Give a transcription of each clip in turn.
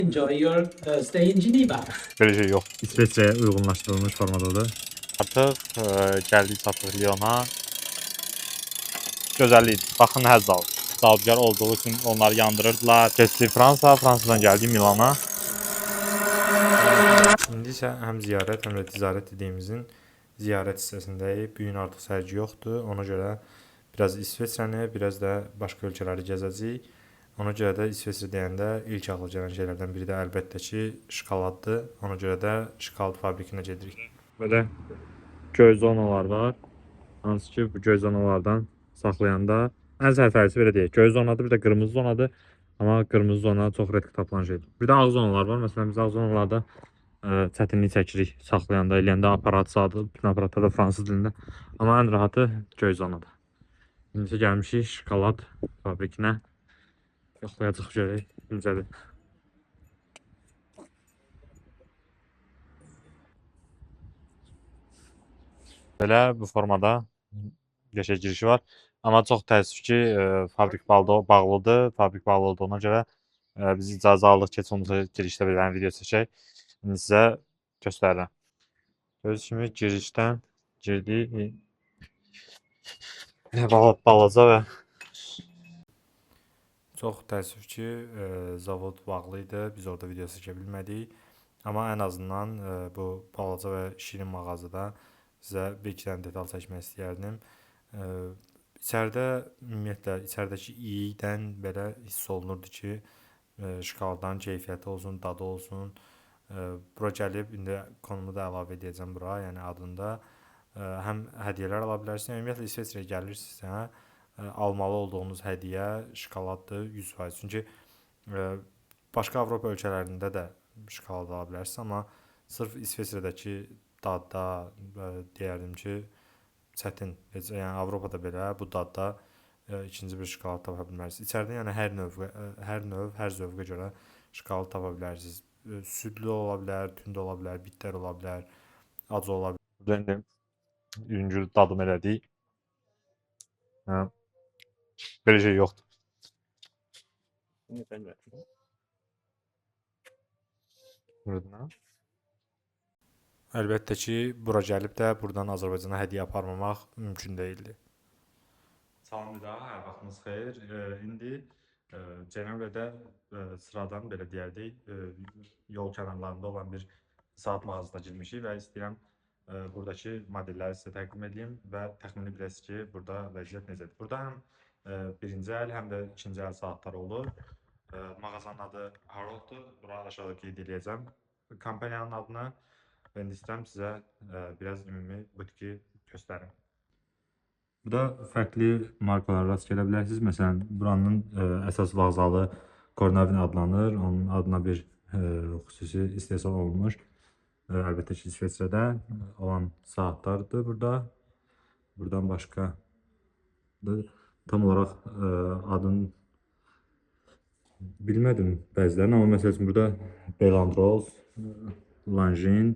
Enjoy your stay in Geneva. Belə şey yox. İsveçrəyə uyğunlaşdırılmış formadadır. Artıq gəldik çatdıq Lyona. Gözəllik. Baxın həzz al. Dadgar olduğu üçün onları yandırırdılar. Keçdik Fransa, Fransadan gəldik Milana. İndi isə həm ziyarət, həm də ticarət dediyimizin ziyarət hissəsindəyik. Bu gün artıq sərgi yoxdur. Ona görə biraz İsveçrəni, biraz da başqa ölkələri gəzəcəyik. Ona görə də İsveçrə deyəndə ilk ağla gələn şeylərdən biri də əlbəttə ki, şokoladdır. Ona görə də şokolad fabrikinə gedirik. Belə göy zonalar var. Hansı ki, bu göy zonalardan saxlayanda ən səhv fərqi belə deyək. Göy zonadır, bir də qırmızı zonadır. Amma qırmızı zona çox redki tapılan şeydir. Bir də ağ zonalar var. Məsələn, biz ağ zonalarda çətinlik çəkirik saxlayanda, eləyəndə aparat sadı, bütün aparatlar da fransız dilində. Amma ən rahatı göy zonadır. İndi gəlmişik şokolad fabrikinə. Yoxlayacaq görək, necədir. Belə bu formada qəşəng girişi var. Amma çox təəssüf ki, fabrik bağlıdır. Fabrik bağlı olduğuna görə biz icazə aldıq ki, sonunda girişdə bir dənə video çəkək. İndi sizə göstərirəm. Gördüyünüz kimi girişdən girdik. Balaca və çox təəssüf ki, zavod bağlı idi. Biz orada video çəkə bilmədik. Amma ən azından bu balaca və şirin mağazada sizə bir iki dənə detal çəkmək istəyərdim. İçəridə ümumiyyətlə içəridəki iydən belə hiss olunurdu ki, şokoladların keyfiyyəti olsun, dadı olsun. Bura gəlib indi konumu da əlavə edəcəm bura, yəni adında həm hədiyyələr ala bilərsiniz. Ümumiyyətlə İsveçrəyə gəlirsinizsə, almalı olduğunuz hədiyyə şokoladdır 100%. Çünki başqa Avropa ölkələrində də şokolad ala bilərsiniz, amma sırf İsveçrədəki dadda deyərdim ki, çətin. Yəni Avropada belə bu dadda ikinci bir şokolad tapa bilmərsiniz. İçəridə yəni hər zövqə görə şokolad tapa bilərsiniz. Südlü ola bilər, tünd ola bilər, bitter ola bilər, acı ola bilər. İndi yüngül dadım elədik. Belə şey yoxdur. Burada. Əlbəttə ki, bura gəlib də buradan Azərbaycana hədiyyə aparmamaq mümkün deyildi. Salam bir daha, hər vaxtınız xeyir. İndi Cenevredə sıradan belə deyərdik, yol kənarlarında olan bir saat mağazasına girmişik və istəyirəm buradakı modelləri sizə təqdim edeyim və təxmini biləsiniz ki, burada vəziyyət necədir. Burada həm birinci əl, həm də ikinci əl saatlar olur. Mağazanın adı Harold'dur. Bura aşağıda qeyd edəcəm kompaniyanın adını. Və indi istəyirəm sizə biraz ümumi butiki göstərim. Burada fərqli markalara rast gələ bilərsiniz. Məsələn, buranın əsas vağzalı Kornavin adlanır. Onun adına bir xüsusi istehsal olunmuş. Əlbəttə ki, İsveçrədə olan saatlardır burada. Buradan başqa tam olaraq adını bilmədim bəzilərini, amma məsəl üçün burada Belandros, Langin,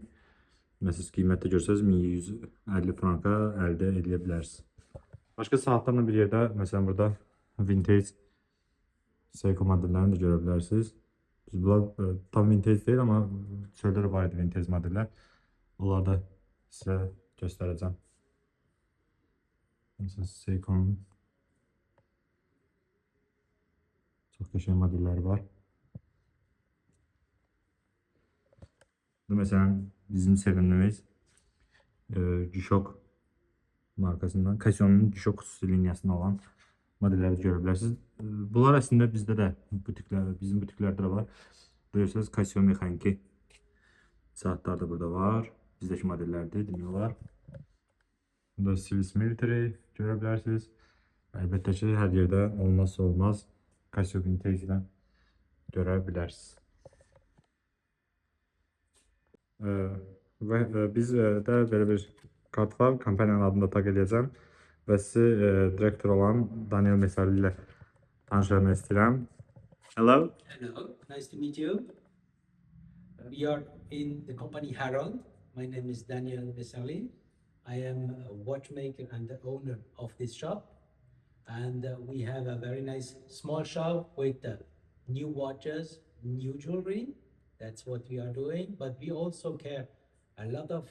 məsələn, qiymətdə görsəniz 1150 franka əldə edə bilərsiniz. Başqa saatlarla bir yerdə, məsələn, burada vintage Seiko modellərini də görə bilərsiniz. Bunlar tam vintage deyil, amma çöldə də var idi vintage modellər. Onları da sizə göstərəcəm. Məsələn, Seiko'nun çox qəşəng modelləri var. Bu məsələn bizim sevimlimiz G-Shock markasından, Casio'nun G-Shock xüsusi liniyasında olan modelləri görə bilərsiniz. Bunlar əslində bizdə də bizim butiklərdə də var. Görürsünüz, Casio mexaniki saatlar da burada var. Bizdəki modellərdir, demək olar. Burada Swiss Military görə bilərsiniz. Əlbəttə ki, hər yerdə olmazsa olmaz Casio Vintage ilə görə bilərsiniz. Və biz də belə bir kart var, kompaniyanın adını da taq edəcəm və sizi direktor olan Daniel Mesali ilə tanış etmək istəyirəm. Hello. Hello, nice to meet you. We are in the company Harold. My name is Daniel Mesali. I am a watchmaker and the owner of this shop. And we have a very nice small shop with new watches, new jewelry. That's what we are doing. But we also care a lot of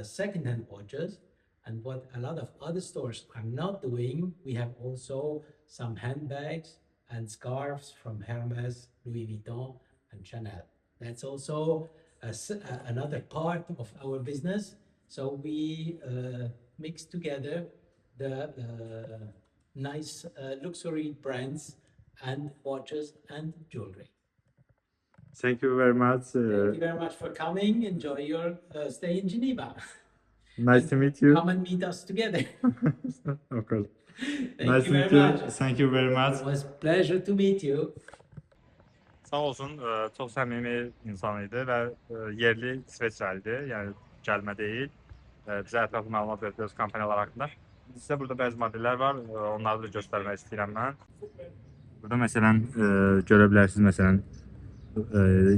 second-hand watches. And what a lot of other stores are not doing, we have also some handbags and scarves from Hermes, Louis Vuitton, and Chanel. That's also another part of our business. So we mix together the nice luxury brands and watches and jewelry. Thank you very much. Thank you very much for coming. Enjoy your stay in Geneva. Nice to meet you. Come and meet us together. Of course. Thank Nice you to very meet you. much. Thank you very much. It was pleasure to meet you. Sağ olsun, çox səmimi insan idi və yerli İsveçrəlidir, yəni gəlmə deyil. Bizə ətraflı məlumat verdi öz kompaniyalar haqqında. Sizə burada bəzi modellər var, onları da göstərmək istəyirəm mən. Burada məsələn görə bilərsiniz məsələn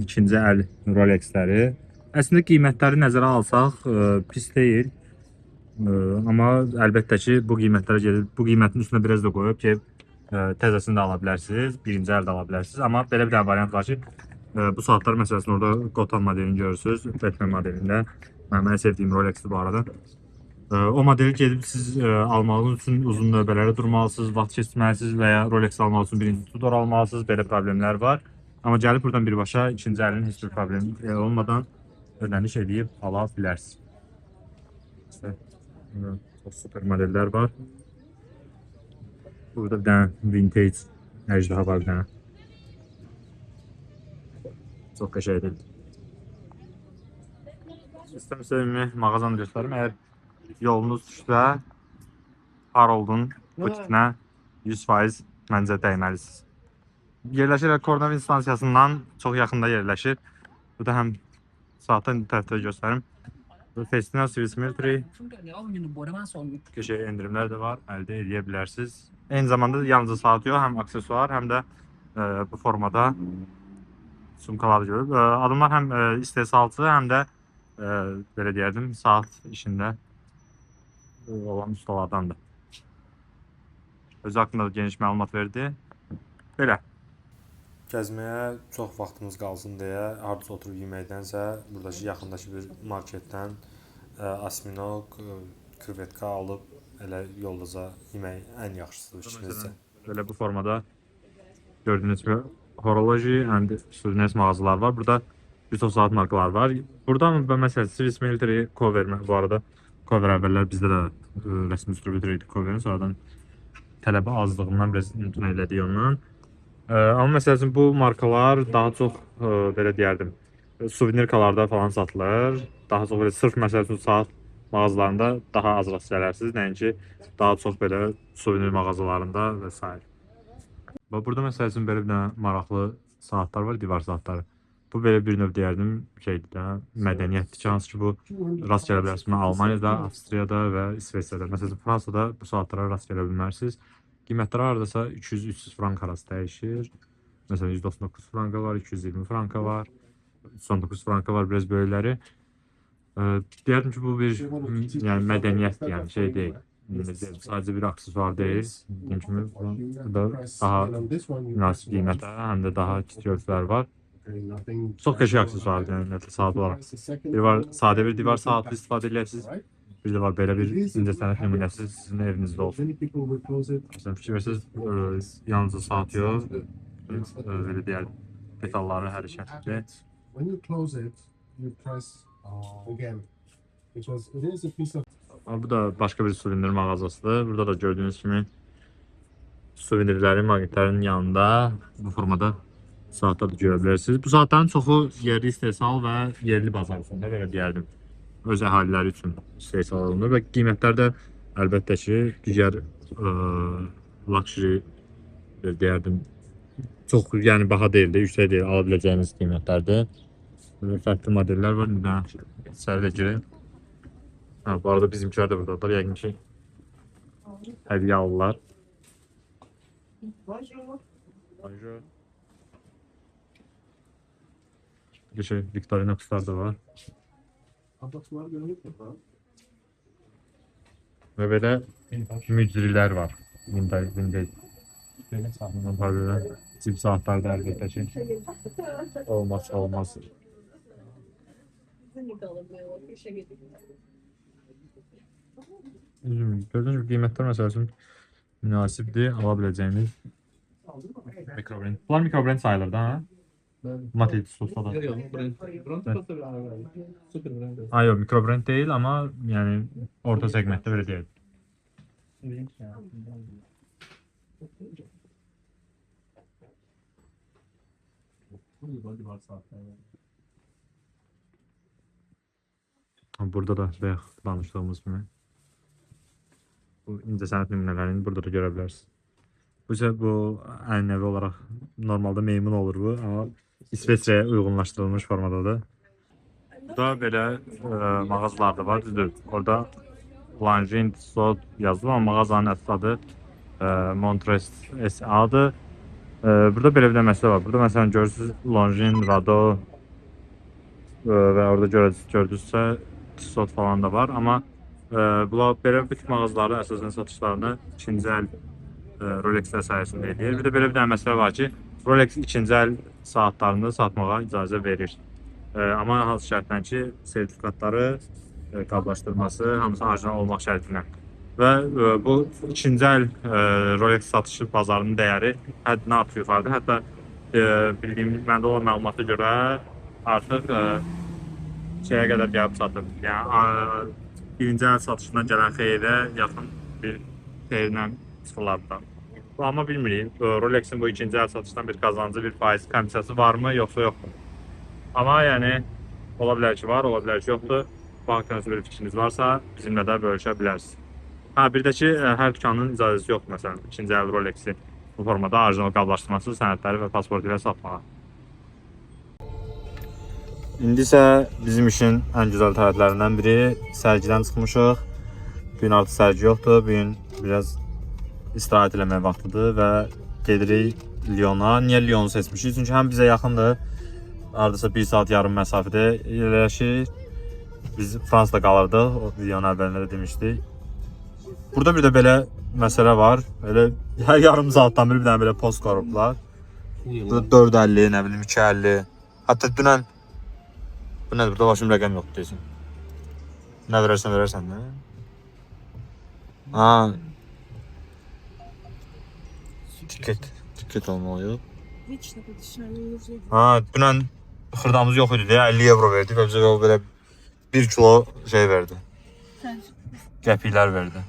ikinci əl Rolex-ləri. Əslində qiymətləri nəzərə alsaq pis deyil. Amma əlbəttə ki bu qiymətlərə gedir. Bu qiymətin üstünə biraz da qoyub ki təzəsini də ala bilərsiniz, birinci əl də ala bilərsiniz. Amma belə bir dənə variant var ki, bu saatlar məsələn orada Gotham modelini görürsünüz, Batman modelində. Mənim ən sevdiyim Rolex-dir bu arada. O modeli gedib siz almağınız üçün uzun növbələrə durmalısınız, vaxt keçirməlisiniz və ya Rolex almaq üçün birinci Tudor almalısınız. Belə problemlər var. Amma gəlib buradan birbaşa ikinci əlin heç bir problemi olmadan ödəniş edib ala bilərsiniz. Çok süper modeller var. Burada bir tane vintage ejderha var bir tane. Çok qəşəngdir. İstəmirsə mağazanı göstərim. Əgər yolunuz düşsə Harold'un butikinə 100% məncə dəyməlisiniz. Yerləşir Kornavin stansiyasından çox yaxında yerləşir. Bu da həm saatın tərəfdə göstərim. Festina Swiss Military köşəyə endirimlər də var, əldə edə bilərsiniz. Eyni zamanda yalnız saat yox, həm aksesuar, həm də bu formada sumkalar görüb. Adamlar həm istehsalçı, həm də belə deyərdim, saat işində olan ustalardandır. Özü haqqında da geniş məlumat verdi. Belə. Gəzməyə çox vaxtımız qalsın deyə hardasa oturub yeməkdənsə buradakı yaxındakı bir marketdən asminok, krevetka alıb elə yoldaca yemək ən yaxşısıdır işinizdə. Belə bu formada gördüyünüz kimi horoloji and souvenirs mağazalar var. Burada bir çox saat markalar var. Buradan məsələn Swiss Military cover bu arada cover əvvəllər bizdə də rəsmi distributor idi coverin, sonradan tələbə azlığından biraz imtina elədik ondan. Amma məsəl üçün bu markalar daha çox belə deyərdim, suvenirkalarda falan satılır. Daha çox belə sırf məsəl üçün saat mağazalarında daha az rast gələrsiniz, nəinki daha çox belə suvenir mağazalarında və s. Burada məsəl üçün belə bir dənə maraqlı saatlar var, divar saatları. Bu belə bir növ deyərdim şeydir də, mədəniyyətdir ki, hansı ki bu rast gələ bilərsiniz. Almaniyada, Avstriyada və İsveçrədə. Məsələn Fransada bu saatlara rast gələ bilmərsiniz. Qiymətləri hardasa 200-300 frank arası dəyişir. Məsələn 199 franka var, 220 franka var, 99 franka var, biraz böyükləri. Deyərdim ki bu bir yəni mədəniyyətdir, yəni şey deyil. Sadəcə bir aksesuar deyil. Dediyim kimi burada daha münasib qiymətə, həm də daha kiçik ölçülər var. Çox qəşəng aksesuardır yəni saat olaraq. Bir var sadə bir divar saatı istifadə edirsiniz. Bir də var belə bir incəsənət nümunəsi sizin evinizdə olsun. Məsələn, fikir verirsiniz, yalnızca saat yox, belə deyərdim, detalları hərəkətli. Bu da başqa bir suvenir mağazasıdır. Burada da gördüyünüz kimi suvenirlərin, maqnitlərin yanında bu formada saatlar da görə bilərsiniz. Bu saatların çoxu yerli istehsal və yerli bazar üçün belə deyərdim. Öz əhaliləri üçün istehsal olunur və qiymətlər də əlbəttə ki, digər luxury deyərdim, çox yəni baha deyil də, yüksək deyil, ala biləcəyiniz qiymətlərdir. Fərqli modellər var, bir dənə içəri də girin. Bu arada bizimkilər də buradadır, yəqin ki, hədiyyə alırlar. Victorina quşlar da var. Və belə mücrilər var. Vintage. Böyle sahneden böyle tip saatler de elbette ki olmazsa olmaz. Gördüğünüz gibi qiymətlər məsəl üçün münasibdir, ala biləcəyiniz mikrobrend. Bunlar mikrobrend sayılır da, ha? Mateus Sosa da. Ha, yox, mikrobrend deyil, amma yəni orta segmentdə belə deyil. Burada da bayaq danışdığımız kimi bu incəsənət nümunələrini burada da görə bilərsiniz. Bu isə bu ənənəvi olaraq normalda meymun olur bu, amma İsveçrəyə uyğunlaşdırılmış formadadır. Burada belə mağazalar da var, düzdür. Orada Longines Sod yazılır, amma mağazanın əsas adı Montres S.A.'dır. Burada belə bir də məsələ var. Burada məsələn görürsünüz Longines, Rado və orada gördünüzsə Tissot falan da var, amma bunlar belə bütün mağazaların əsasən satışlarını ikinci əl Rolexlər sayəsində edir. Bir də belə bir dənə məsələ var ki, Rolex ikinci əl saatlarını satmağa icazə verir. Amma hansı şərtlə ki, sertifikatları, qablaşdırması, hamısı orijinal olmaq şərtilə. Və bu ikinci əl Rolex satışı bazarının dəyəri həddindən artıq yuxarıdır. Hətta bildiyim, məndə olan məlumata görə artıq şeyə qədər gəlib çatır. Yəni birinci əl satışından gələn xeyirə yaxın bir xeyirlə çıxılardı. Amma bilmirik, Rolexin bu ikinci əl satışdan bir qazancı, bir faiz komissiyası varmı, yoxsa yoxdur. Amma yəni ola bilər ki var, ola bilər ki yoxdur. Bu haqqında bir fikriniz varsa bizimlə də bölüşə bilərsiniz. Ha, bir də ki, hər dükanın icazəsi yoxdur, məsələn, ikinci əl Rolexi bu formada orijinal qablaşdırması, sənədləri və pasport ilə satmağa. İndi isə bizim işin ən gözəl tərəflərindən biri sərgidən çıxmışıq. Bugün artıq sərgi yoxdur, bugün biraz istirahət eləmək vaxtıdır və gedirik Lyona. Niyə Lyonu seçmişik? Çünki həm bizə yaxındır, hardasa 1 saat yarım məsafədə yerləşir. Biz Fransada qalırdıq, o videonun əvvəlində də demişdik. Burada bir də belə məsələ var. Elə hər yarım saatdan bir dənə belə post qoyublar. Burada 4.50, nə bilim 2.50. Hətta dünən bu nədir? Burada başım rəqəm yoxdur deyəsən. Nə verərsən də. Ha. Tiket olmalı. Ha, dünən xırdamız yox idi deyə 50 euro verdi və bizə o belə 1 kilo şey verdi. Qəpiklər verdi.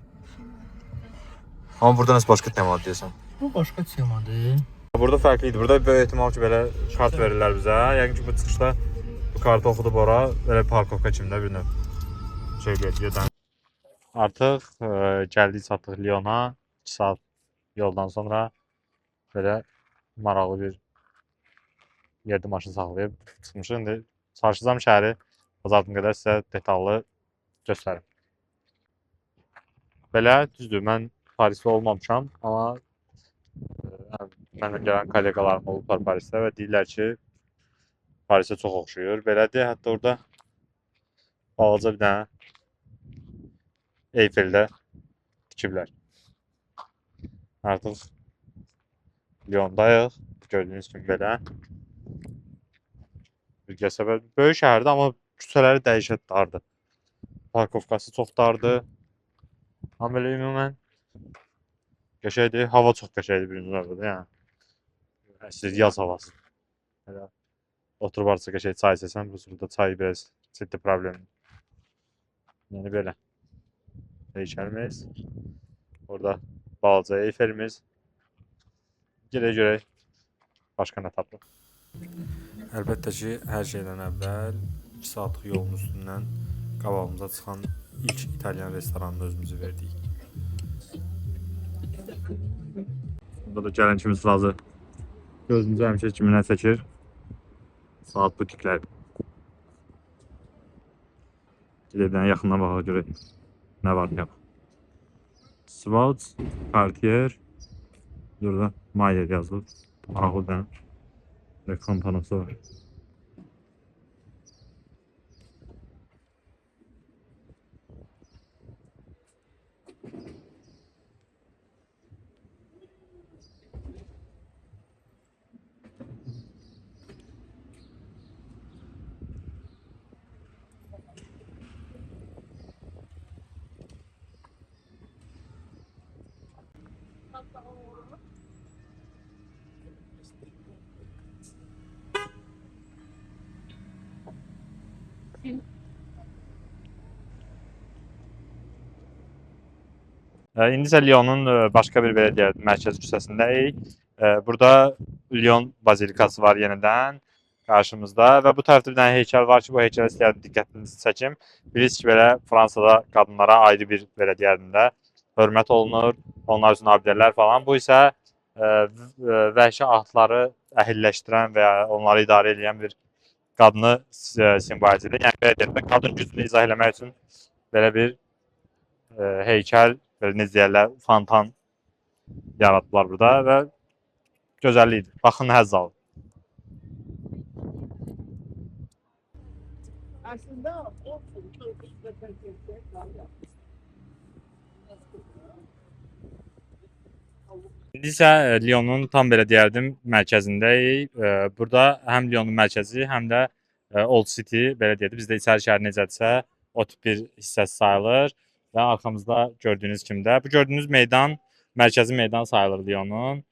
Amma burada nəsə başqa temadır deyəsən. Bu başqa temadır. Burada fərqli idi. Burada böyük ehtimal ki, belə kart verirlər bizə. Yəqin ki, bu çıxışda bu kartı oxudub ora, belə parkovka kimi də bir növ şey deyək. Artıq gəldik, çatdıq Lyona. 2 saat yoldan sonra belə maraqlı bir yerdə maşın saxlayıb çıxmışıq. İndi çalışacağım şəhəri bazardığım qədər sizə detallı göstərim. Belə düzdür, mən Parisdə olmamışam, amma mənimlə gələn kollegalarım olublar Parisdə və deyirlər ki, Parisə çox oxşuyur. Belədir, hətta orada balaca bir dənə Eyfeldə tikiblər. Artıq Lyondayıq, gördüyünüz kimi belə. Bir qəsəbə, böyük şəhərdir, amma küçələri dəhşət dardır. Parkovkası çox dardır. Amma belə ümumən qəşəngdir, hava çox qəşəngdir birinci növbədə, yəni. Əsl yaz havası. Elə oturub arası qəşəng çay içəsən, bu sırada çay biraz ciddi problem. Yəni belə. Heykəlimiz. Orada balaca Eyfelimiz. Görək başqa nə tapılır. Əlbəttə ki, hər şeydən əvvəl 2 saatlıq yolun üstündən qabağımıza çıxan ilk İtalyan restoranında özümüzü verdik. Burada da gələn kimi sırası gözümüzü həmişə kiminə çəkir. Saat butiklər. Gedədən yaxından baxaq görək nə var yox. Swatch, Cartier, burada Mayer yazılıb. Maraqlı bir reklam panosu var. İndi isə Lyonun başqa bir belə deyək, mərkəzi küçəsindəyik. Burada Lyon bazilikası var yenidən qarşımızda və bu tərəfdə bir dənə heykəl var ki, bu heykələ istəyərdim diqqətinizi çəkim. Bilirsiniz ki, belə Fransada qadınlara ayrı bir belə deyərdim də hörmət olunur, onlar üçün abidələr falan. Bu isə vəhşi atları əhilləşdirən və ya onları idarə edən bir qadını simvolizə edir. Yəni belə deyək, qadın gücünü izah etmək üçün belə bir heykəl, belə necə deyirlər, fontan yaratdılar burada və gözəllikdir. Baxın, həzz alın. Aslında o İndi isə Lyonun tam belə deyərdim mərkəzindəyik. Burada həm Lyonun mərkəzi, həm də Old City belə deyək, bizdə içəri şəhər necədirsə, o tip bir hissəsi sayılır və arxamızda gördüyünüz kimi də bu gördüyünüz meydan mərkəzi meydan sayılır Lyonun.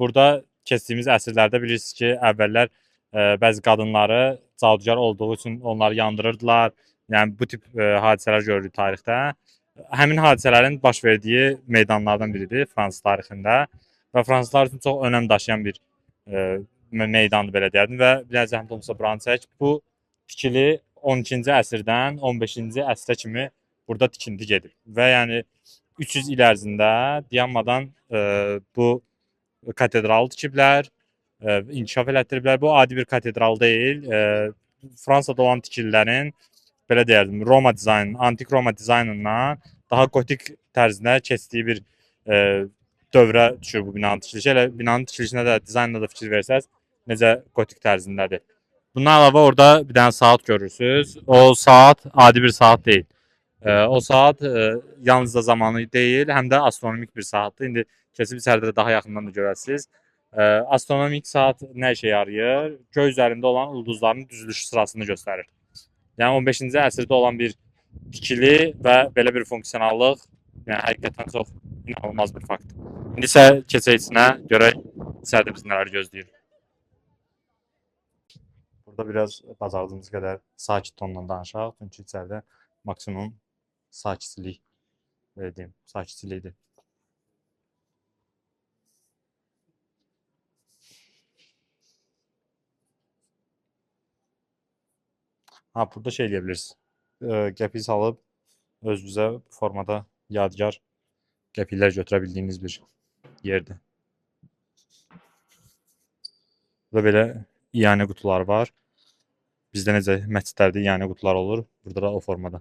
Burada keçdiyimiz əsrlərdə bilirsiniz ki, əvvəllər bəzi qadınları cadugar olduğu üçün onları yandırırdılar. Yəni bu tip hadisələr görürük tarixdə. Həmin hadisələrin baş verdiyi meydanlardan biridir Fransız tarixində və fransızlar üçün çox önəm daşıyan bir meydandır belə deyərdim və bir dənə zəhmət olmasa buranı çək. Bu tikili 12-ci əsrdən 15-ci əsrə kimi burada tikinti gedib və yəni 300 il ərzində dayanmadan bu katedralı tikiblər, inkişaf elətdiriblər. Bu adi bir katedral deyil. Fransada olan tikililərin belə deyərdim, Roma dizaynı, antik Roma dizaynından daha gotik tərzinə keçdiyi bir dövrə düşür bu binanın tikilişi. Elə binanın tikilişinə də, dizaynına da fikir versəz, necə gotik tərzindədir. Bundan əlavə orada bir dənə saat görürsünüz. O saat adi bir saat deyil. O saat yalnız da zamanı deyil, həm də astronomik bir saatdır. İndi keçib içəridə daha yaxından da görərsiniz. Astronomik saat nə işə yarayır? Göy üzərində olan ulduzların düzülüş sırasını göstərir. Yəni 15-ci əsrdə olan bir tikili və belə bir funksionallıq, yəni həqiqətən çox inanılmaz bir faktdır. İndi isə keçək içinə, görək içəridə bizi nələr gözləyir. Burada biraz bacardığımız qədər sakit tonla danışaq, çünki içəridə maksimum sakitçilik, belə deyim, sakitçilikdir. Burada şey deyə bilirsiniz. Qəpik salıb özünüzə bu formada yadigar qəpiklər götürə bildiyiniz bir yerdir. Burada belə iyanə qutuları var. Bizdə necə məscidlərdə iyanə qutular olur, burada da o formada.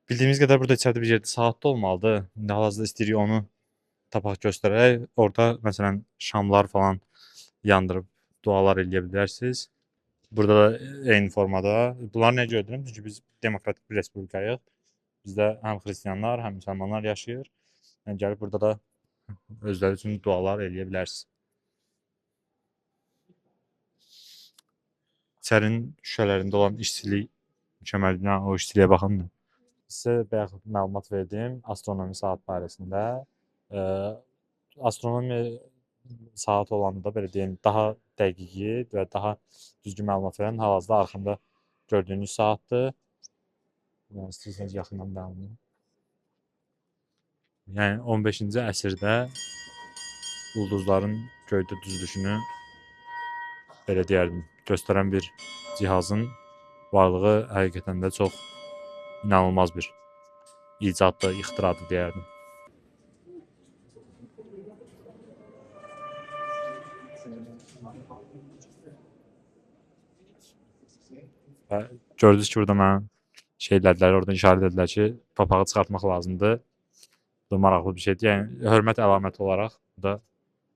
Bildiyimiz qədər burada içəridə bir yerdə saat da olmalıdır. İndi hal-hazırda istəyirik onu tapaq göstərək. Orada məsələn şamlar falan yandırıb dualar eləyə bilərsiniz. Burada da eyni formada. Bunları nə gördürəm? Çünki biz demokratik bir respublikayıq. Bizdə həm xristianlar, həm müsəlmanlar yaşayır. Yəni gəlib burada da özləri üçün dualar eləyə bilərsiniz. İçərinin şüşələrində olan işçilik mükəmməlliyə, o işçiliyə baxın. Sizə bayaq məlumat verdim astronomi saat barəsində. Astronomi saat olanda belə deyim, daha dəqiq və daha düzgün məlumat verən hal-hazırda arxamda gördüyünüz saatdır. Yəni istəyirsiniz yaxından dayanın. Yəni 15-ci əsrdə ulduzların göydə düzülüşünü belə deyərdim, göstərən bir cihazın varlığı həqiqətən də çox inanılmaz bir icaddır, ixtiradır deyərdim. Və gördünüz ki, burada mənə şey elədilər, oradan işarə edildilər ki, papağı çıxartmaq lazımdır. Bu maraqlı bir şeydir. Yəni hörmət əlaməti olaraq da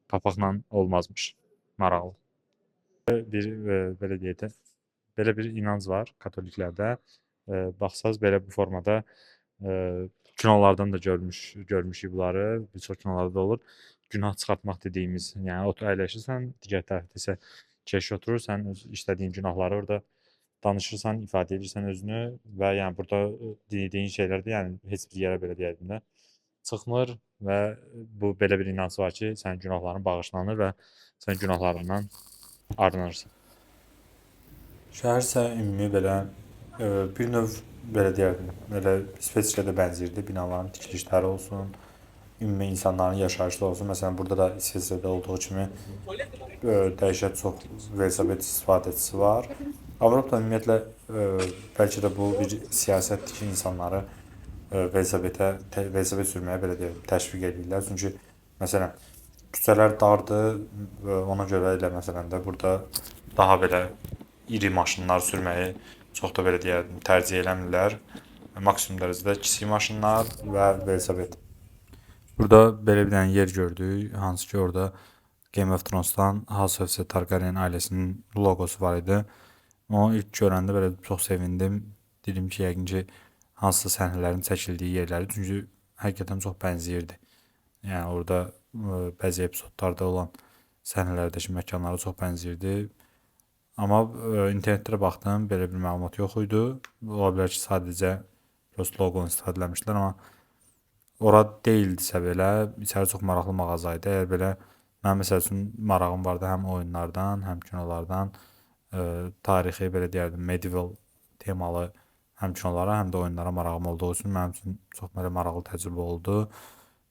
papaqla olmazmış. Maraqlı. Belə deyək də, belə bir inanc var katoliklərdə. Baxsaz belə bu formada kinolardan da görmüşük bunları. Bir çox kinolarda da olur. Günah çıxartmaq dediyimiz, yəni otur əyləşirsən, digər tərəfdə isə keşiş oturur, sən öz işlədiyin günahları orada danışırsan, ifadə edirsən özünü və yəni burada dediyin şeylər də yəni heç bir yerə belə deyərdim də çıxmır və bu belə bir inanc var ki, sənin günahların bağışlanır və sən günahlarından arınırsan. Şəhər isə ümumi belə Bir növ belə deyərdim, elə İsveçrədə bənzəyirdi. Binaların tikilişləri olsun, ümumi insanların yaşayışları olsun. Məsələn, burada da İsveçrədə olduğu kimi dəhşət çox velosiped istifadəçisi var. Avropada ümumiyyətlə bəlkə də bu bir siyasətdir ki, insanları velosiped sürməyə belə deyim, təşviq edirlər. Çünki məsələn, küçələr dardır, ona görə elə məsələn də burada daha belə iri maşınlar sürməyi çox da belə deyərdim, tərcih eləmirlər. Maksimum dərəcədə kiçik maşınlar və velosiped. Burada belə bir dənə yer gördük, hansı ki orada Game of Thrones-dan House of Targaryen ailəsinin loqosu var idi. Onu ilk görəndə belə çox sevindim. Dedim ki, yəqin ki, hansısa səhnələrin çəkildiyi yerləri, çünki həqiqətən çox bənzəyirdi. Yəni orada bəzi epizodlarda olan səhnələrdəki məkanlara çox bənzəyirdi. Amma internetdə də baxdım, belə bir məlumat yox idi. Ola bilər ki, sadəcə prost loqonu istifadə etmişlər, amma ora deyildisə belə, içəri çox maraqlı mağaza idi. Əgər belə mənim məsəl üçün marağım vardı həm oyunlardan, həm kinolardan, tarixi belə deyərdim, medieval temalı həm kinolara, həm də oyunlara marağım olduğu üçün mənim üçün çox belə maraqlı təcrübə oldu.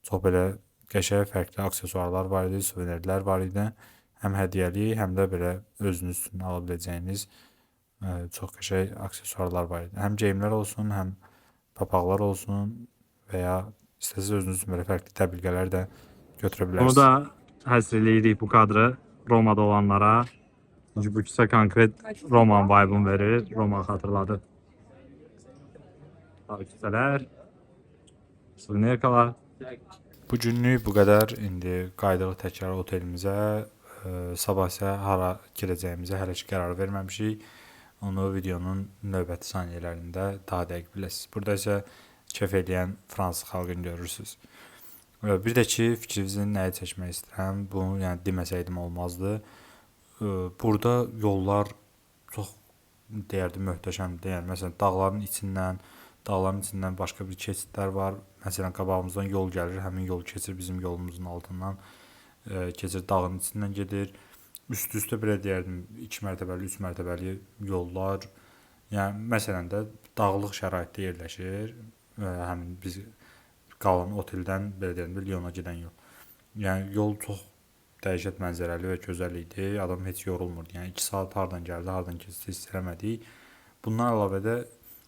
Çox belə qəşəng, fərqli aksesuarlar var idi, suvenirlər var idi. Həm hədiyyəli, həm də belə özünüz üçün ala biləcəyiniz çox qəşəng aksesuarlar var idi. Həm geyimlər olsun, həm papaqlar olsun və ya istəsəz özünüz üçün belə fərqli təbliğələr də götürə Onu bilərsiniz. da həsr eləyirik bu kadrı Romada olanlara. Çünki bu küçə konkret Roman vibe-ını verir, Roma xatırladı. Küçələr, suvenirkalar. Bu günlük bu qədər. İndi qaydıq təkrar otelimizə. Sabah isə hara gedəcəyimizə hələ ki qərar verməmişik. Onu videonun növbəti saniyələrində daha dəqiq biləsiniz. Burada isə kef eləyən fransız xalqını görürsünüz. Bir də ki, fikrinizi nəyə çəkmək istəyirəm, bunu yəni deməsəydim olmazdı. Burada yollar çox deyərdim möhtəşəmdir. Yəni məsələn dağların içindən başqa bir keçidlər var. Məsələn qabağımızdan yol gəlir, həmin yol keçir bizim yolumuzun altından, keçir dağın içindən gedir. Üst-üstə belə deyərdim 2 mərtəbəli, 3 mərtəbəli yollar. Yəni məsələn də dağlıq şəraitdə yerləşir. Həmin biz qalan oteldən belə deyəndə Lyona gedən yol. Yəni yol çox dəhşət mənzərəli və gözəl idi. Adam heç yorulmurdu. Yəni 2 saat hardan gəldi, hardan keçdi hiss eləmədik. Bundan əlavə də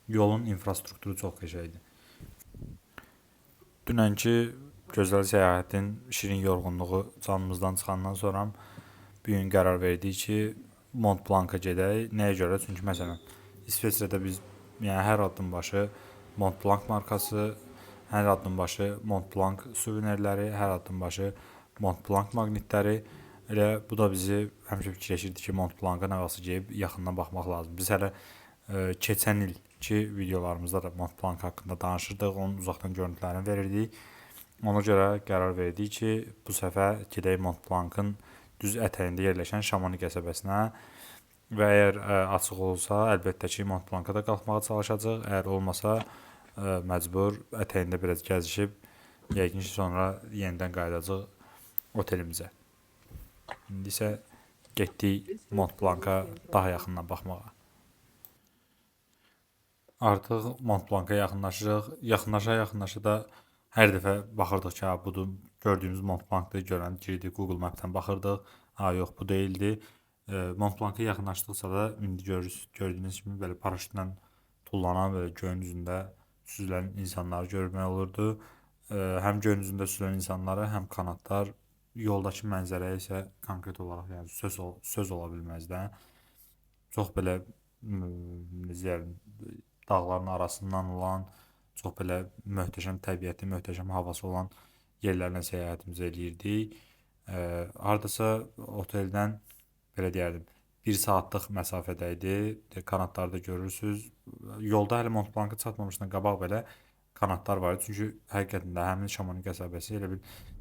yolun infrastrukturu çox qəşəngdir. Dünənki gözəl səyahətin şirin yorğunluğu canımızdan çıxandan sonra bir gün qərar verdik ki, Mont Blanc-a gedək. Nəyə görə? Çünki məsələn İsveçrədə biz yəni hər addım başı Mont Blanc markası, hər addım başı Mont Blanc suvenirləri, hər addım başı Mont Blanc maqnitləri. Elə bu da bizi həmişə fikirləşirdi ki, Mont Blanc-a nə vaxtsa gedib yaxından baxmaq lazım. Biz hələ keçən ilki videolarımızda da Mont Blanc haqqında danışırdıq, onun uzaqdan görüntülərini verirdik. Ona görə qərar verdik ki, bu səfər gedək Mont Blanc-ın düz ətəyində yerləşən Şamoni qəsəbəsinə və əgər açıq olsa, əlbəttə ki, Mont Blanc-a da qalxmağa çalışacağıq. Əgər olmasa, məcbur ətəyində biraz gəzişib, yəqin ki, sonra yenidən qayıdacaq otelimizə. İndi isə getdik Mont Blanc-a daha yaxından baxmağa. Artıq Mont Blanc-a yaxınlaşırıq. Yaxınlaşa da hər dəfə baxırdıq ki, budur, gördüyümüz Mont Blanc-dır, görən girdik Google Map-dən baxırdıq. Yox, bu deyildi. Mont Blanc-a yaxınlaşdıqca da indi gördüyünüz kimi belə paraşütlə tullanan və göyün üzündə süzülən insanları görmək olurdu. Həm göyün üzündə süzülən insanları, həm kanatlar, yoldakı mənzərəyə isə konkret olaraq yəni söz ola bilməz də. Çox belə dağların arasından olan, çox belə möhtəşəm təbiəti, möhtəşəm havası olan yerlərlə səyahətimizi eləyirdik. Hardasa oteldən belə deyərdim 1 saatlıq məsafədə idi. Kanatları da görürsüz. Yolda hələ Mont Blanc-a çatmamışdan qabaq belə kanatlar var idi. Çünki həqiqətən də həmin Şamoni qəsəbəsi elə bir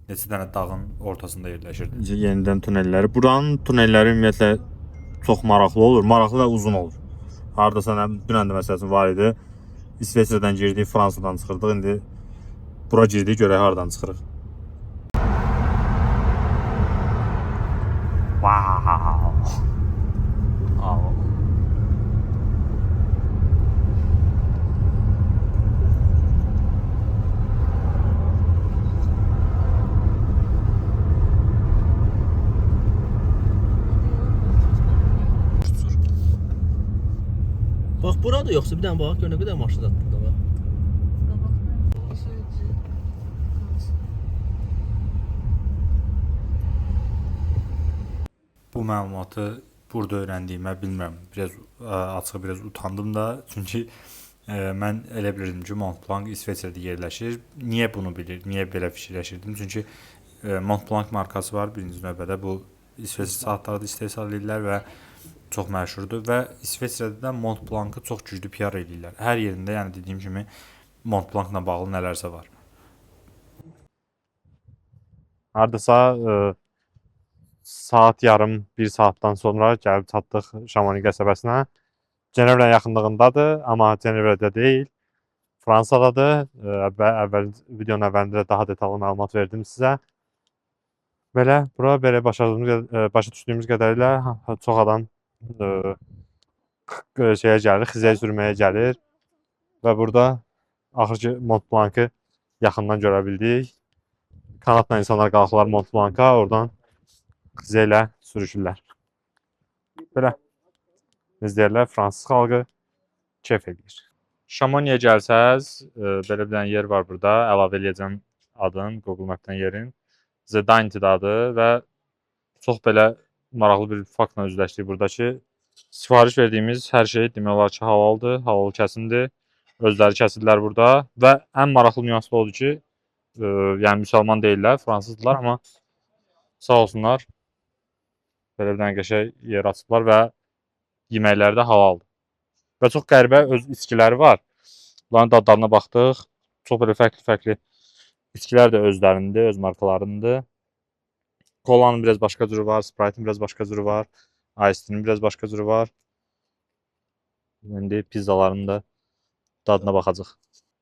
neçə dənə dağın ortasında yerləşirdi. Yenidən tunelləri. Buranın tunelləri ümumiyyətlə çox maraqlı olur. Maraqlı və uzun olur. Hardasa dünən də məsələn var idi. İsveçrədən girdik, Fransadan çıxırdıq. İndi bura girdik, görək hardan çıxırıq. Wow. bura da yoxsa bir dənə bax gör nə qədər maşın zətdə var. Bu məlumatı burada öyrəndiyimə bilmirəm. Açıq biraz utandım da. Çünki mən elə bilirdim ki, Mont Blanc İsveçrədə yerləşir. Niyə bunu bilir? Niyə belə fikirləşirdim? Çünki Mont Blanc markası var birinci növbədə. Bu İsveç saatlarda istehsal edirlər və çox məşhurdur və İsveçrədə də Mont Blanc'ı çox güclü PR edirlər. Hər yerində, yəni dediyim kimi Mont Blanc'la bağlı nələrsə var. Hardasa saat yarım, 1 saatdan sonra gəlib çatdıq Şamoni qəsəbəsinə. Cenevra yaxınlığındadır, amma Cenevrədə deyil, Fransadadır. Videonun əvvəlində daha detallı məlumat verdim sizə. Belə, bura belə başa düşdüyümüz qədərilə çox adam şeyə gəlir, xizəyə sürməyə gəlir və burada axır ki Mont Blanc'ı yaxından görə bildik. Kanatla insanlar qalxırlar Mont Blanc'a, oradan xizə ilə sürüşürlər. Belə, biz deyirlər, fransız xalqı keyf edir. Şamoniyə gəlsəz, belə bir dənə yer var burada, əlavə eləyəcəm adın, Google Map'dən yerin. The Dainty adı və çox belə maraqlı bir faktla üzləşdik burada ki, sifariş verdiyimiz hər şey demək olar ki, halaldır, halal kəsimdir. Özləri kəsirlər burada və ən maraqlı nüansı odur ki, yəni müsəlman deyirlər, fransızdılar, amma sağ olsunlar belə bir dənə qəşəng yer açıblar və yeməkləri də halaldır. Və çox qəribə öz içkiləri var. Bunların dadlarına baxdıq. Çox belə fərqli içkilər də özlərindir, öz markalarındır. Kolanın biraz başqa cürü var, Sprite'ın biraz başqa cürü var, Ice-Tea'nin biraz başqa cürü var. İndi pizzaların da dadına baxacaq.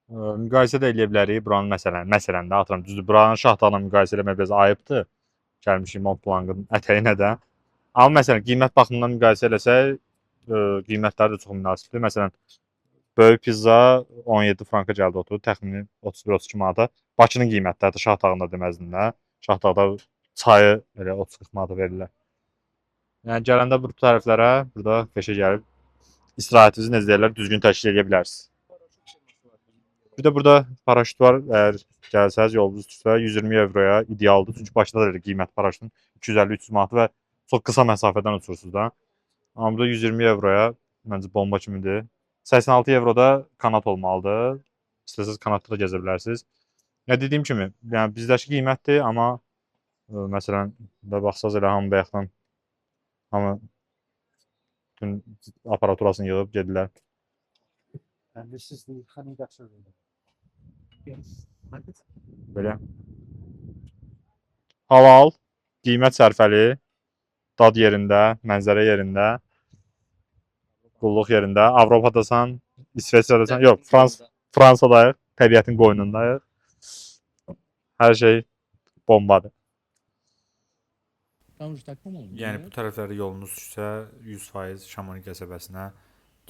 Müqayisə də eləyə bilərik buranın məsələn də atıram düzdür. Buranın Şahdağla müqayisə eləmək biraz ayıbdır. Gəlmişik Mont Blanc'ın ətəyinə də. Amma məsələn qiymət baxımından müqayisə eləsək, qiymətləri də çox münasibdir. Məsələn, böyük pizza 17 franka gəldi oturdu, təxmini 31-32 manata. Bakının qiymətləri də Şahdağında deməzdim də. Şahdağda çayı elə 30-40 manata verirlər. Yəni gələndə bu tərəflərə burada peşə gəlib istirahətinizi necə deyirlər, düzgün təşkil edə bilərsiniz. Bir də burada paraşüt var. Əgər gəlsəz yolunuz tutsa 120 euroya idealdır. Çünki Bakıda da qiymət paraşütün 250-300 manat və çox qısa məsafədən uçursunuz da. Amma burada 120 euroya məncə bomba kimidir. 86 euroda kanat olmalıdır. İstəsəz kanatda da gəzə bilərsiniz. Ya dediyim kimi, yəni bizdəki qiymətdir, amma məsələn, baxsaz elə hamı bayaqdan hamı bütün aparaturasını yığıb gedirlər. Belə. Halal, qiymət sərfəli, dad yerində, mənzərə yerində, qulluq yerində. Avropadasan, İsveçrədəsən, yox, Fransadayıq, təbiətin qoynundayıq. Hər şey bombadır. Yəni bu tərəflərdə yolunuz düşsə 100% Şamoni qəsəbəsinə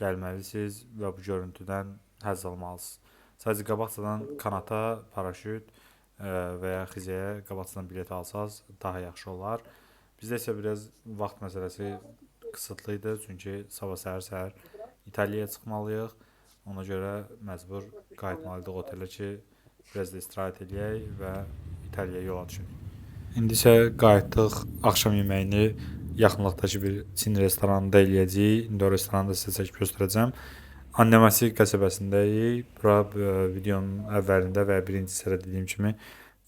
gəlməlisiniz və bu görüntüdən həzz almalısınız. Sadəcə qabaqcadan kanata, paraşüt və ya xizəyə qabaqcadan bilet alsaz daha yaxşı olar. Bizdə isə biraz vaxt məsələsi qısıtlı idi, çünki sabah səhər İtaliyaya çıxmalıyıq. Ona görə məcbur qayıtmalıydıq otelə ki, biraz da istirahət edək və İtaliyaya yola düşək. İndi isə qayıtdıq, axşam yeməyini yaxınlıqdakı bir Çin restoranında eləyəcəyik. İndi o restoranı da sizə çəkib göstərəcəm. Annəməsi qəsəbəsindəyik. Bura videonun əvvəlində və birinci hissədə dediyim kimi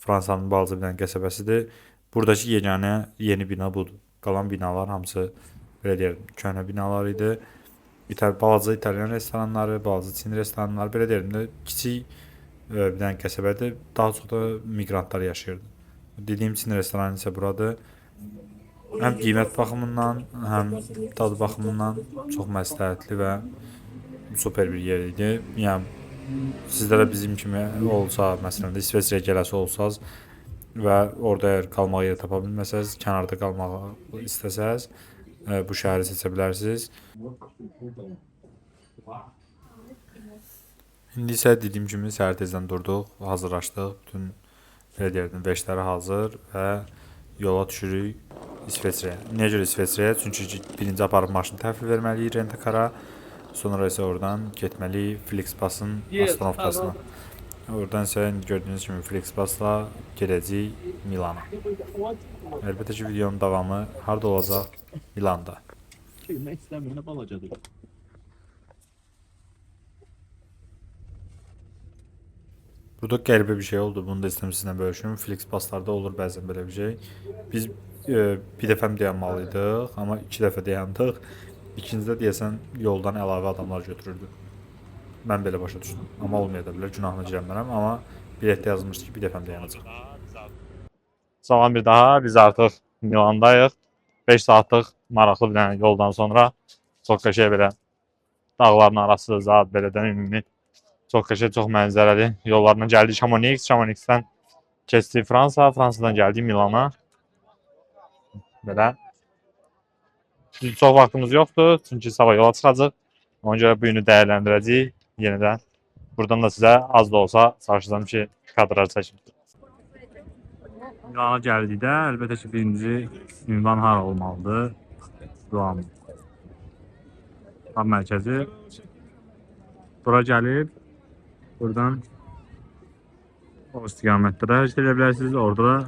Fransanın balaca bir dənə qəsəbəsidir. Buradakı yeganə yeni bina budur. Qalan binalar hamısı belə deyirəm, köhnə binalar idi. Balaca İtalyan restoranları, balaca Çin restoranları, belə deyirəm də kiçik bir dənə qəsəbədir. Daha çox da miqrantlar yaşayırdı. Dediyim Çin restoranı isə buradır. Həm qiymət baxımından, həm dad baxımından çox məsləhətli və super bir yer idi. Yəni sizdə də bizim kimi olsa, məsələn də İsveçrəyə gələsi olsaz və orada əgər qalmaq yeri tapa bilməsəz, kənarda qalmağı istəsəz, bu şəhəri seçə bilərsiniz. İndi isə dediyim kimi səhər tezdən durduq, hazırlaşdıq, bütün belə deyirdim, veşləri hazır və yola düşürük İsveçrəyə. Niyə görə İsveçrəyə? Çünki birinci aparıb maşını təhvil verməliyik rentakara. Sonra isə oradan getməliyik Flixbus'ın astanovkasına. Oradan isə gördüyünüz kimi Flixbus'la gedəcəyik Milana. Əlbəttə ki, videonun davamı harda olacaq? Milanda. Bilmək istəmirəm, nə balacadır. Burada qəribə bir şey oldu. Bunu da istəyirəm sizinlə bölüşüm. Flixbus'larda olur bəzən belə bir şey. Biz bir dəfə dayanmalıydıq, amma 2 dəfə dayandıq. İkincidə deyəsən yoldan əlavə adamlar götürürdü. Mən belə başa düşdüm. Amma olmaya da bilər, günahını girəmərəm, amma biletdə yazılmışdı ki, bir dəfə dayanacaq. Salam bir daha, biz artıq Milandayıq. 5 saatlıq maraqlı bir dənə yoldan sonra çox qəşəng belə dağların arası, zat belədən ümumi çox qəşəng, çox mənzərəli yollarla gəldik Chamonix, Chamonixdən keçdik Fransa, Fransadan gəldik Milana. Belə. Çox vaxtımız yoxdur, çünki sabah yola çıxacaq. Ona görə bu günü dəyərləndirəcəyik yenidən. Buradan da sizə az da olsa çalışacağım ki, kadrlar çəkim. Milana gəldikdə əlbəttə ki, birinci ünvan hara olmalıdır? Duam. Hab mərkəzi. Bura gəlib, buradan o istiqamətdə də hərəkət edə bilərsiniz. Orada da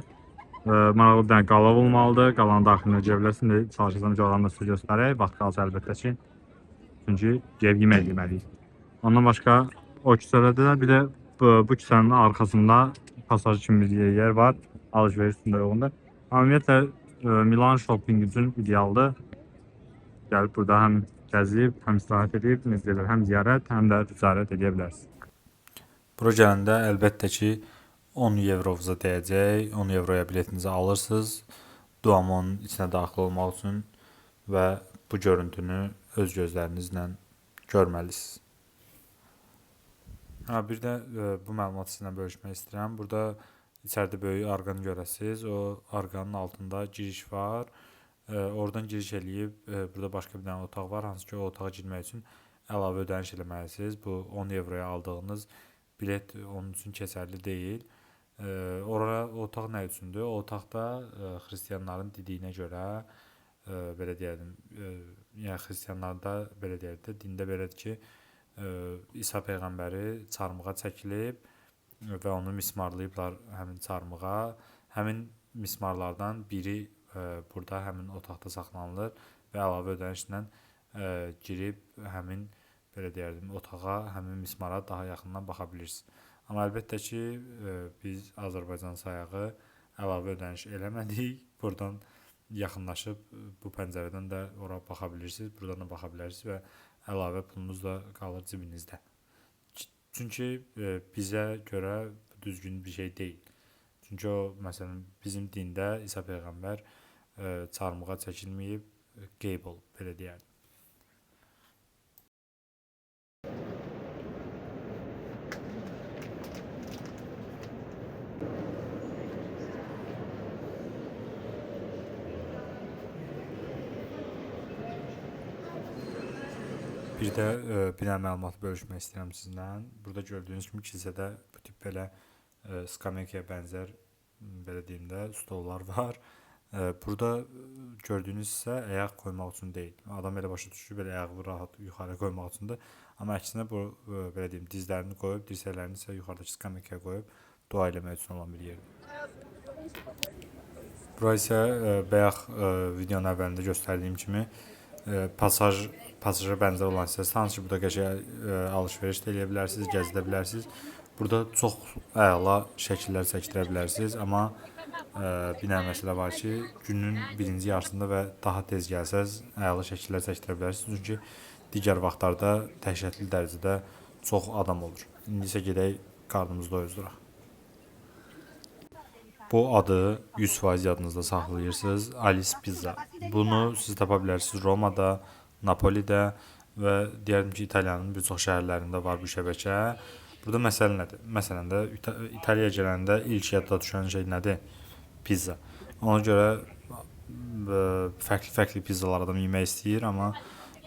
maraqlı bir dənə qala olmalıdır. Qalanın daxilinə girə bilərsiniz. Çalışacağım ki, oranı da sizə göstərək. Vaxt qalsa əlbəttə ki. Çünki gəlib yemək yeməliyik. Ondan başqa o küçələrdə də bir də bu küçənin arxasında pasaj kimi bir yer var. Alış-veriş üstündə yolunda. Ümumiyyətlə Milan shopping üçün idealdır. Gəlib burada həm gəzib, həm istirahət edib, həm ziyarət, həm də ticarət edə bilərsiniz. Bura gələndə əlbəttə ki 10 evrovuza dəyəcək. 10 evroya biletinizi alırsınız. Duamonun içinə daxil olmaq üçün və bu görüntünü öz gözlərinizlə görməlisiniz. Bir də bu məlumatı sizinlə bölüşmək istəyirəm. Burada içəridə böyük arqanı görəsiniz. O arqanın altında giriş var. Oradan giriş eləyib, burada başqa bir dənə otaq var. Hansı ki, o otağa girmək üçün əlavə ödəniş eləməlisiniz. Bu 10 evroya aldığınız bilet onun üçün keçərli deyil. O otaq nə üçündür? O otaqda xristianların dediyinə görə, belə deyəlim, yəni xristianlarda belə deyək də, dində belədir ki, İsa Peyğəmbəri çarmığa çəkilib və onu mismarlayıblar həmin çarmığa. Həmin mismarlardan biri burada həmin otaqda saxlanılır və əlavə ödənişlə girib həmin belə deyərdim otağa, həmin mismara daha yaxından baxa bilirsiniz. Amma əlbəttə ki, biz Azərbaycan sayağı əlavə ödəniş eləmədik. Buradan yaxınlaşıb bu pəncərədən də ora baxa bilirsiniz, buradan da baxa bilərsiniz və əlavə pulunuz da qalır cibinizdə. Çünki bizə görə düzgün bir şey deyil. Çünki o, məsələn, bizim dində İsa Peyğəmbər çarmığa çəkilməyib, qeyb olub, belə deyərdim. Bir də bir dənə məlumat bölüşmək istəyirəm sizinlə. Burada gördüyünüz kimi kilsədə bu tip belə skameykaya bənzər, belə deyim də, stollar var. Burada gördüyünüz isə ayaq qoymaq üçün deyil. Adam elə başa düşür, belə ayağı rahat yuxarı qoymaq üçündür. Amma əksinə bu, belə deyim, dizlərini qoyub, dirsəklərini isə yuxarıdakı skameykaya qoyub dua eləmək üçün olan bir yerdir. Bura isə bayaq videonun əvvəlində göstərdiyim kimi pasaja bənzər olan hissəsi, hansı ki, burada qəşəng alış-veriş də edə bilərsiniz, gəzidə bilərsiniz. Burada çox əla şəkillər çəkdirə bilərsiniz, amma bir dənə məsələ var ki, günün birinci yarısında və daha tez gəlsəz əla şəkillər çəkdirə bilərsiniz. Çünki digər vaxtlarda dəhşətli dərəcədə çox adam olur. İndi isə gedək qarnımızı doyuzduraq. Bu adı 100% yadınızda saxlayırsınız. Alice Pizza. Bunu siz tapa bilərsiniz Romada, Napolidə və deyərdim ki, İtaliyanın bir çox şəhərlərində var bu şəbəkə. Burada məsələ nədir? Məsələn də İtaliyaya gələndə ilk yadda düşən şey nədir? Pizza. Ona görə fərqli pizzalar adam yemək istəyir, amma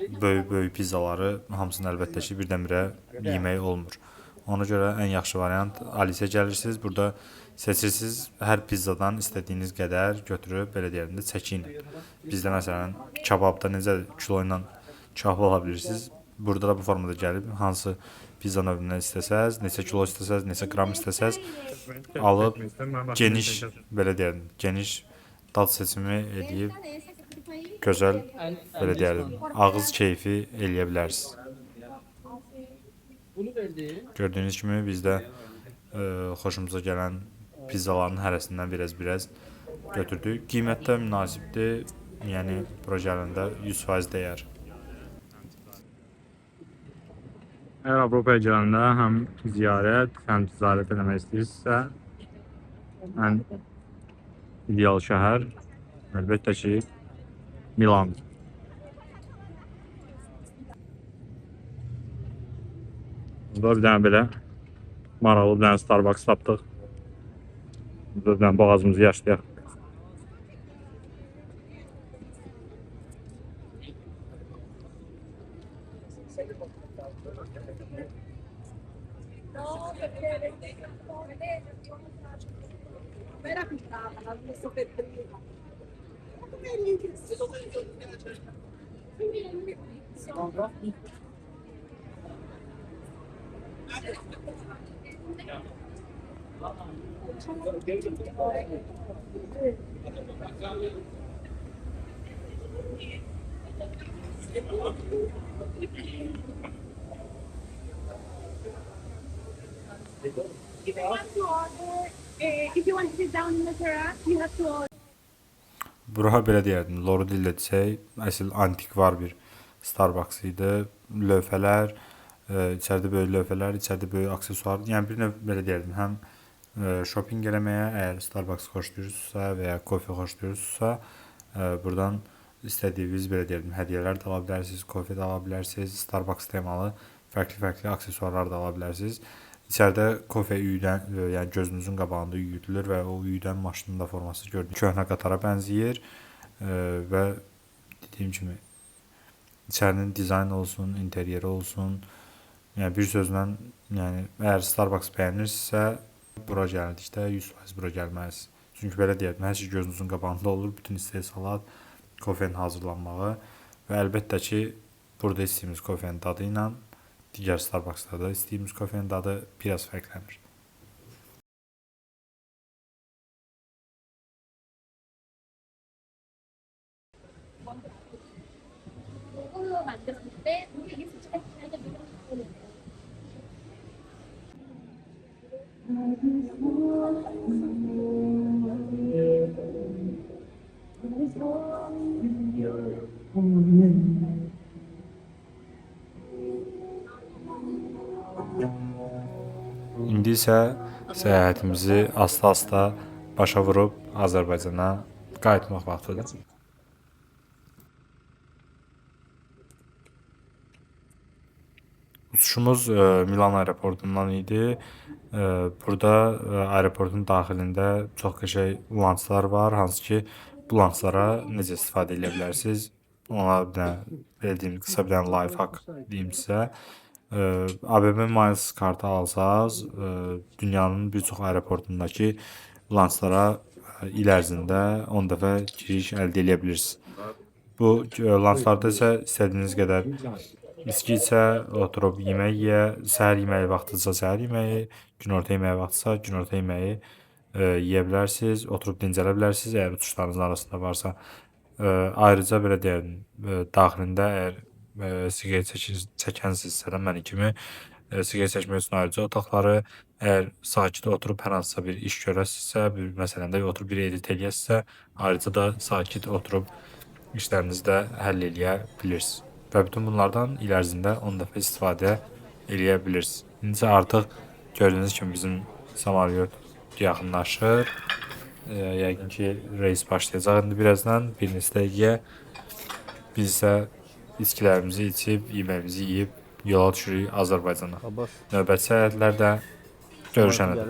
böyük pizzaları hamısını əlbəttə ki, birdən-birə yemək olmur. Ona görə ən yaxşı variant Alice-ə gəlirsiniz. Burada seçirsiniz, hər pizzadan istədiyiniz qədər götürüb, belə deyəndə çəki ilə. Bizdə məsələn, kababda necə kilo ilə kabab ala bilirsiniz, burada da bu formada gəlib hansı pizza növündən istəsəz, neçə kilo istəsəz, neçə qram istəsəz alıb geniş, belə deyəlim, geniş dad seçimi eləyib gözəl, belə deyəlim, ağız keyfi eləyə bilərsiniz. Bunu verdi. Gördüyünüz kimi bizdə xoşumuza gələn pizzaların hərəsindən biraz götürdük. Qiymət də münasibdir. Yəni bura gələndə 100% dəyər. Əgər Avropaya gələndə həm ziyarət, həm ticarət eləmək istəyirsinizsə, ən ideal şəhər əlbəttə ki, Milandır. Burada bir dənə belə maraqlı bir dənə Starbucks tapdıq. Burada bir dənə boğazımızı yaşlayaq. You have to order, if you want to sit down in the terrace, you have to order. Bura belə deyərdim, Loro dillə desək, əsl antikvar bir Starbucks idi. Lövhələr, içəridə böyük lövhələr, içəridə böyük aksesuar. Yəni bir növ belə deyərdim, həm shopping eləməyə, əgər Starbucks xoşlayırsınızsa və ya kofe xoşlayırsınızsa, buradan istədiyiniz belə deyərdim, hədiyyələr də ala bilərsiniz, kofe də ala bilərsiniz, Starbucks temalı fərqli aksesuarlar da ala bilərsiniz. İçəridə kofe üyüdən, yəni gözünüzün qabağında üyüdülür və o üyüdən maşının da forması gördüyünüz köhnə qatara bənzəyir və dediyim kimi içərinin dizayn olsun, interyeri olsun, yəni bir sözlə, yəni əgər Starbucks bəyənirsinizsə, bura gəldikdə 100% bura gəlməlisiniz. Çünki belə deyərdim, hər şey gözünüzün qabağında olur, bütün istehsalat, kofenin hazırlanmağı və əlbəttə ki, burada istədiyimiz kofenin dadı ilə digər Starbuckslarda istədiyimiz kofenin dadı biraz fərqlənir. İndi isə səyahətimizi asta-asta başa vurub Azərbaycana qayıtmaq vaxtıdır. Uçuşumuz Milan aeroportundan idi. Burada aeroportun daxilində çox qəşəng lanslar var, hansı ki bu lanslara necə istifadə edə bilərsiniz? Ona bir dənə belə deyim, qısa bir dənə life hack deyim sizə. ABM Miles kartı alsaz, dünyanın bir çox aeroportundakı lanslara il ərzində 10 dəfə giriş əldə edə bilirsiniz. Bu lanslarda isə istədiyiniz qədər içki isə oturub yemək yeyə, səhər yeməyi vaxtısa səhər yeməyi, günorta yeməyi vaxtısa günorta yeməyi yeyə bilərsiniz, oturub dincələ bilərsiniz, əgər uçuşlarınız arasında varsa. Ayrıca belə deyəlim, daxilində əgər siqaret çəkənsinizsə də mənim kimi siqaret çəkmək üçün ayrıca otaqları, əgər sakit oturub hər hansısa bir iş görəsinizsə, bir məsələndə oturub bir edit eləyəsinizsə, ayrıca da sakit oturub işlərinizi də həll eləyə bilirsiniz. Və bütün bunlardan il ərzində 10 dəfə istifadə eləyə bilirsiniz. İndi isə artıq gördüyünüz kimi bizim samolyot yaxınlaşır. Yəqin ki reis başlayacaq indi birazdan, bir neçə dəqiqəyə. Biz isə içkilərimizi içib, yeməyimizi yeyib yola düşürük Azərbaycana. Növbəti səyahətlərdə görüşənə.